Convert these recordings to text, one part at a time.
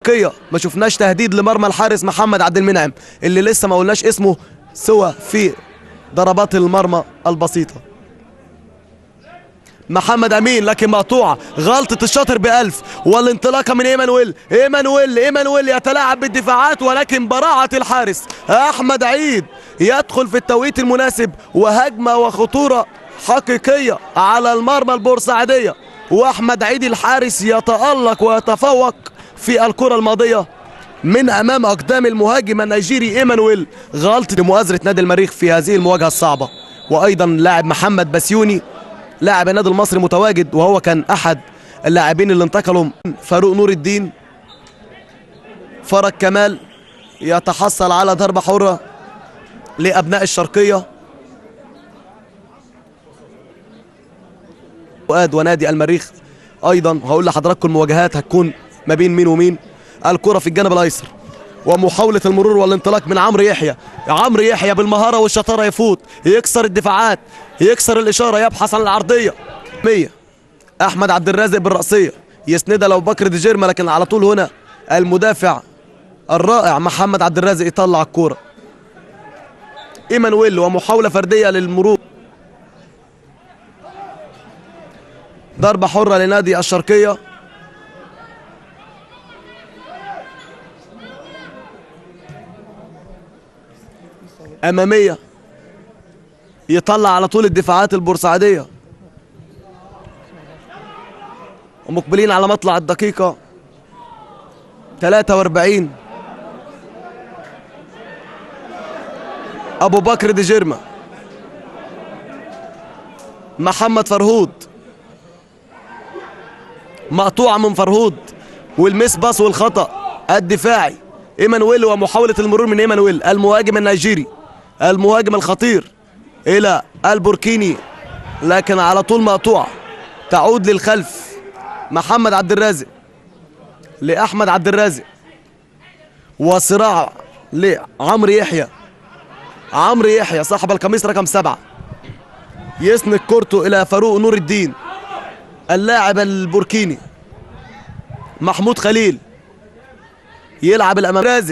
الشرقيه ما شفناش تهديد لمرمى الحارس محمد عبد المنعم اللي لسه ما قلناش اسمه سوى في ضربات المرمى البسيطه. محمد امين لكن مقطوعه، غلطه الشاطر بألف، والانطلاقه من ايمانويل يتلاعب بالدفاعات ولكن براعه الحارس احمد عيد يدخل في التوقيت المناسب، وهجمه وخطوره حقيقيه على المرمى البورسعيديه، واحمد عيد الحارس يتألق ويتفوق في الكره الماضيه من امام اقدام المهاجم النيجيري ايمانويل. غلطه لمؤازره نادي المريخ في هذه المواجهه الصعبه. وايضا لاعب محمد بسيوني لاعب النادي المصري متواجد، وهو كان احد اللاعبين اللي انتقلوا. فاروق نور الدين، فرج كمال يتحصل على ضربه حره لابناء الشرقيه. فؤاد ونادي المريخ ايضا هقول لحضراتكم المواجهات هتكون ما بين مين ومين. الكره في الجانب الايسر ومحاوله المرور والانطلاق من عمرو يحيى بالمهاره والشطاره، يفوت يكسر الدفاعات يكسر الاشاره يبحث عن العرضيه. 100 احمد عبد الرازق بالراسيه يسندها لو بكر دي جيرما، لكن على طول هنا المدافع الرائع محمد عبد الرازق يطلع الكوره. ايمانويل ومحاوله فرديه للمرور. ضربه حره لنادي الشرقيه. اماميه يطلع على طول الدفاعات البورسعيديه، ومقبلين على مطلع الدقيقه 43. ابو بكر دي جيرما، محمد فرهود، مقطوعه من فرهود والمس باص والخطا الدفاعي. ايمانويل ومحاوله المرور من ايمانويل المهاجم النيجيري المهاجم الخطير الى البوركيني، لكن على طول مقطوعه تعود للخلف. محمد عبد الرازق لاحمد عبد الرازق، وصراع لعمرو يحيى صاحب القميص رقم 7 يسند كورته الى فاروق نور الدين اللاعب البوركيني. محمود خليل يلعب الامام.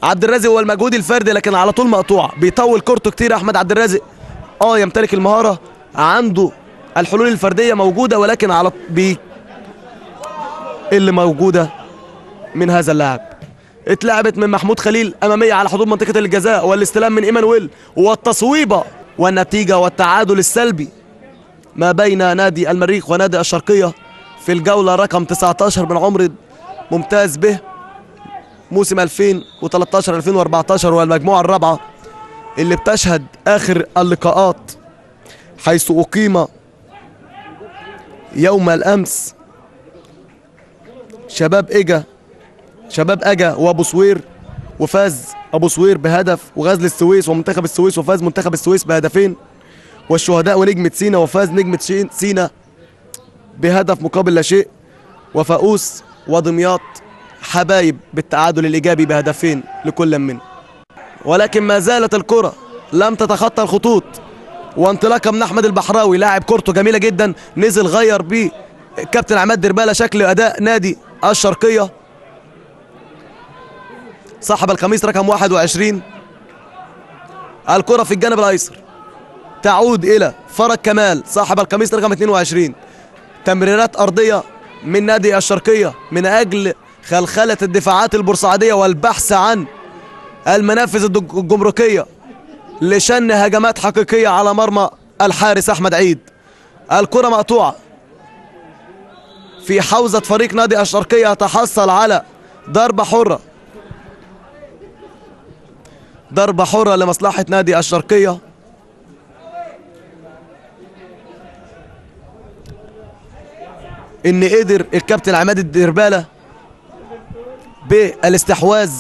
عبد الرازق هو المجهود الفردي لكن على طول مقطوعه، بيطول كورته كتير. احمد عبد الرازق يمتلك المهاره، عنده الحلول الفرديه موجوده، ولكن على اللي موجوده من هذا اللاعب اتلعبت من محمود خليل اماميه على حدود منطقه الجزاء، والاستلام من ايمانويل والتصويبه والنتيجه والتعادل السلبي ما بين نادي المريخ ونادي الشرقيه في الجوله رقم 19 من عمر ممتاز به موسم 2013 2014، والمجموعه الرابعه اللي بتشهد اخر اللقاءات، حيث اقيم يوم الامس شباب اجا وابو سوير، وفاز ابو سوير بهدف، وغزل السويس ومنتخب السويس وفاز منتخب السويس بهدفين، والشهداء ونجمة سينا وفاز نجمة سينا بهدف مقابل لا شيء، وفاقوس ودمياط حبايب بالتعادل الايجابي بهدفين لكل منه. ولكن ما زالت الكرة لم تتخطى الخطوط، وانطلاقه من احمد البحراوي لاعب كورته جميله جدا، نزل غير بيه الكابتن عماد دربالة شكل اداء نادي الشرقيه صاحب القميص رقم 21. الكرة في الجانب الايسر تعود الى فرج كمال صاحب القميص رقم 22. تمريرات ارضيه من نادي الشرقيه من اجل خلخله الدفاعات البورسعيديه والبحث عن المنافذ الجمركيه لشن هجمات حقيقيه على مرمى الحارس احمد عيد. الكرة مقطوعه في حوزه فريق نادي الشرقيه، تحصل على ضربه حره لمصلحه نادي الشرقيه. ان قدر الكابتن عماد الدربالة بالاستحواذ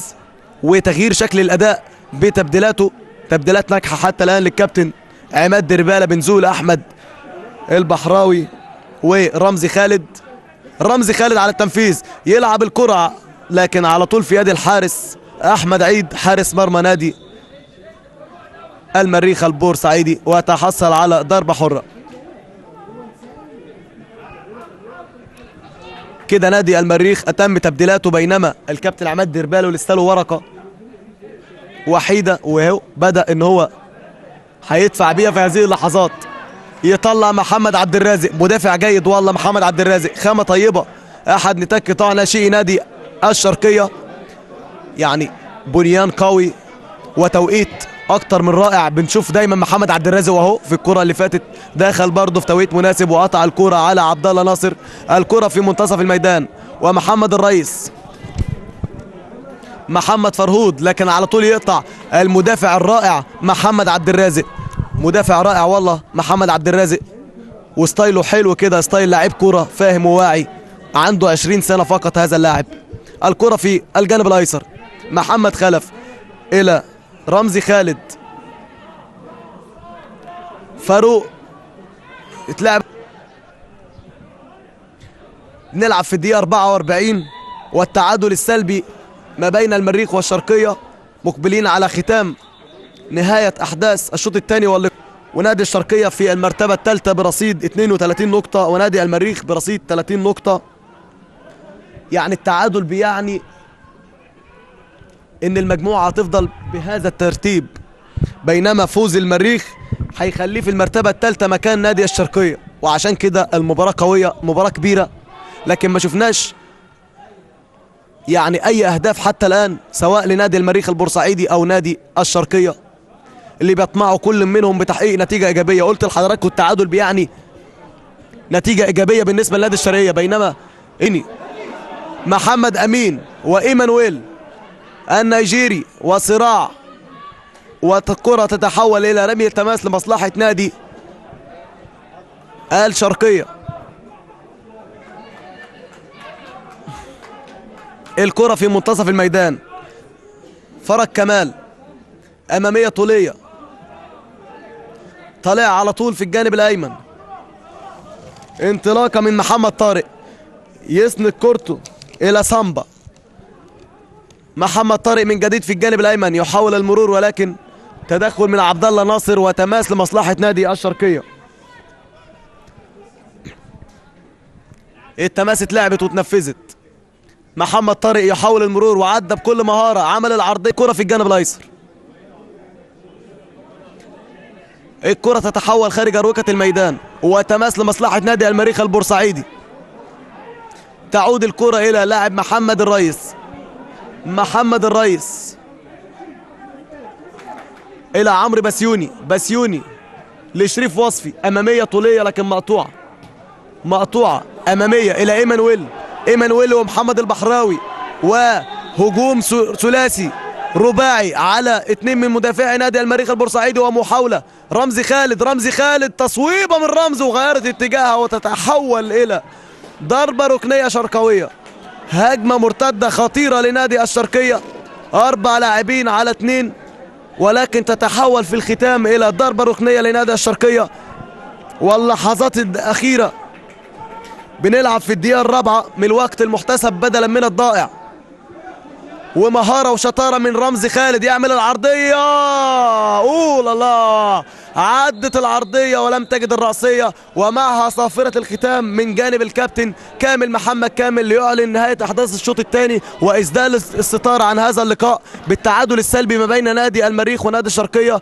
وتغيير شكل الاداء بتبديلاته، تبديلات ناجحه حتى الان للكابتن عماد دربالة بنزول احمد البحراوي ورمزي خالد. رمزي خالد على التنفيذ يلعب الكرة، لكن على طول في يد الحارس احمد عيد حارس مرمى نادي المريخ البورسعيدي، وتحصل على ضربة حرة. كده نادي المريخ اتم تبديلاته، بينما الكابتن عماد ديربالو لسه له ورقه وحيده وهو بدا ان هو هيدفع بيها في هذه اللحظات. يطلع محمد عبد الرازق، مدافع جيد والله محمد عبد الرازق، خامه طيبه، احد نتاج قطاع ناشئي نادي الشرقيه، يعني بنيان قوي وتوقيت اكتر من رائع. بنشوف دايما محمد عبد الرازق واهو في الكره اللي فاتت دخل برضه في توقيت مناسب وقطع الكره على عبد الله ناصر. الكره في منتصف الميدان ومحمد الرئيس محمد فرهود، لكن على طول يقطع المدافع الرائع محمد عبد الرازق، مدافع رائع والله محمد عبد الرازق، وستايله حلو كده، ستايل لاعب كوره فاهم وواعي، عنده 20 سنه فقط هذا اللاعب. الكره في الجانب الايسر، محمد خلف الى رمزي خالد، فاروق اتلعب. نلعب في الدقيقه 44 والتعادل السلبي ما بين المريخ والشرقيه، مقبلين على ختام نهايه احداث الشوط الثاني ونادي الشرقيه في المرتبه الثالثه برصيد 32 نقطه، ونادي المريخ برصيد 30 نقطه. يعني التعادل بيعني ان المجموعه هتفضل بهذا الترتيب، بينما فوز المريخ هيخليه في المرتبه الثالثه مكان نادي الشرقيه، وعشان كده المباراه قويه، مباراه كبيره، لكن ما شفناش يعني اي اهداف حتى الان سواء لنادي المريخ البورسعيدي او نادي الشرقيه، اللي بيطمعوا كل منهم بتحقيق نتيجه ايجابيه. قلت لحضراتكم التعادل بيعني نتيجه ايجابيه بالنسبه لنادي الشرقيه، بينما اني محمد امين وايمانويل النيجيري وصراع، والكره تتحول الى رمي التماس لمصلحه نادي الشرقيه. الكره في منتصف الميدان، فرج كمال اماميه طوليه، طالع على طول في الجانب الايمن، انطلاقه من محمد طارق، يسند كورته الى سامبا. محمد طارق من جديد في الجانب الايمن يحاول المرور، ولكن تدخل من عبد الله ناصر وتماس لمصلحه نادي الشرقيه. التماس اتلعبت واتنفذت، محمد طارق يحاول المرور وعدى بكل مهاره، عمل العرضيه، كره في الجانب الايسر، الكره تتحول خارج اروقه الميدان وتماس لمصلحه نادي المريخ البورسعيدي. تعود الكره الى لاعب محمد الرئيس، محمد الرئيس الى عمرو بسيوني لشريف وصفي، اماميه طوليه لكن مقطوعه اماميه الى ايمانويل ومحمد البحراوي، وهجوم ثلاثي رباعي على اثنين من مدافعي نادي المريخ البورسعيدي، ومحاوله رمزي خالد تصويبه من رمزي وغيرت اتجاهها وتتحول الى ضربه ركنيه شرقويه. هجمه مرتده خطيره لنادي الشرقيه، 4 لاعبين على 2، ولكن تتحول في الختام الى ضربه ركنيه لنادي الشرقيه. واللحظات الاخيره بنلعب في الدقيقه الرابعه من الوقت المحتسب بدلا من الضائع، ومهاره وشطاره من رمزي خالد يعمل العرضيه، الله، عدت العرضيه ولم تجد الرأسيه، ومعها صافره الختام من جانب الكابتن محمد كامل ليعلن نهايه احداث الشوط الثاني واسدال الستار عن هذا اللقاء بالتعادل السلبي ما بين نادي المريخ ونادي الشرقيه.